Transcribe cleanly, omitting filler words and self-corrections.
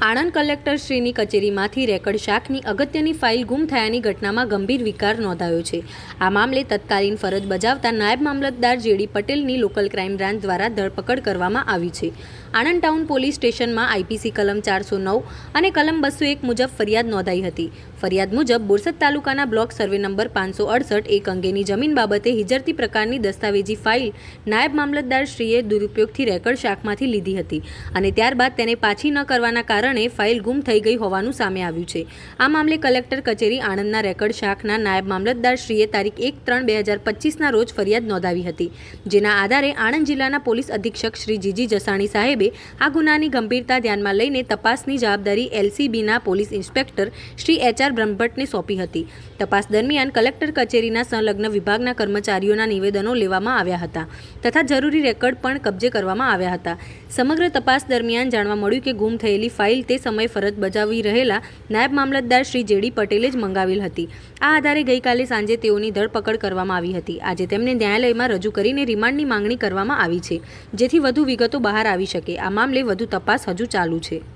Anand કલેક્ટરશ્રીની કચેરીમાંથી record શાખની અગત્યની file ગુમ થયાની ઘટનામાં ગંભીર વિકાર નોંધાયો છે। આ મામલે તત્કાલીન ફરજ બજાવતા નાયબ મામલતદાર જે.ડી. પટેલની લોકલ ક્રાઇમ બ્રાન્ચ દ્વારા ધરપકડ કરવામાં આવી છે। આણંદ ટાઉન પોલીસ સ્ટેશનમાં આઈપીસી કલમ 409 અને કલમ 201 મુજબ ફરિયાદ નોંધાઈ હતી। ફરિયાદ મુજબ બોરસદ તાલુકાના બ્લોક સર્વે નંબર 568 એક અંગેની જમીન બાબતે હિજરતી પ્રકારની દસ્તાવેજી ફાઇલ નાયબ મામલતદારશ્રીએ દુરુપયોગથી રેકર્ડ શાખમાંથી લીધી હતી અને ત્યારબાદ તેને પાછી ન કરવાના કારણે ફાઇલ ગુમ થઈ ગઈ હોવાનું સામે આવ્યું છે। આ મામલે કલેક્ટર કચેરી આણંદના રેકર્ડ શાખના નાયબ મામલતદારશ્રીએ તારીખ 1/3/2025ના રોજ ફરિયાદ નોંધાવી હતી, જેના આધારે આણંદ જિલ્લાના પોલીસ અધિક્ષક શ્રી જીજી જસાણી સાહેબે આ ગુનાની ગંભીરતા ધ્યાનમાં લઈને તપાસની જવાબદારી એલસીબીના પોલીસ ઇન્સ્પેક્ટર શ્રી એચ.આર. બ્રહ્મભટ્ટને સોંપી હતી। તપાસ દરમિયાન કલેક્ટર કચેરીના સંલગ્ન વિભાગના કર્મચારીઓના નિવેદનો લેવામાં આવ્યા હતા તથા જરૂરી રેકર્ડ પણ કબજે કરવામાં આવ્યા હતા। સમગ્ર તપાસ દરમિયાન જાણવા મળ્યું કે ગુમ થયેલી ફાઇલ તે સમયે ફરજ બજાવી રહેલા નાયબ મામલતદાર શ્રી જે.ડી. પટેલે જ મંગાવેલ હતી। આ આધારે ગઈકાલે સાંજે તેઓની ધરપકડ કરવામાં આવી હતી। આજે તેમને ન્યાયાલયમાં રજૂ કરીને રિમાન્ડની માંગણી કરવામાં આવી છે, જેથી વધુ વિગતો બહાર આવી શકે। આ મામલે વધુ તપાસ હજુ ચાલુ છે।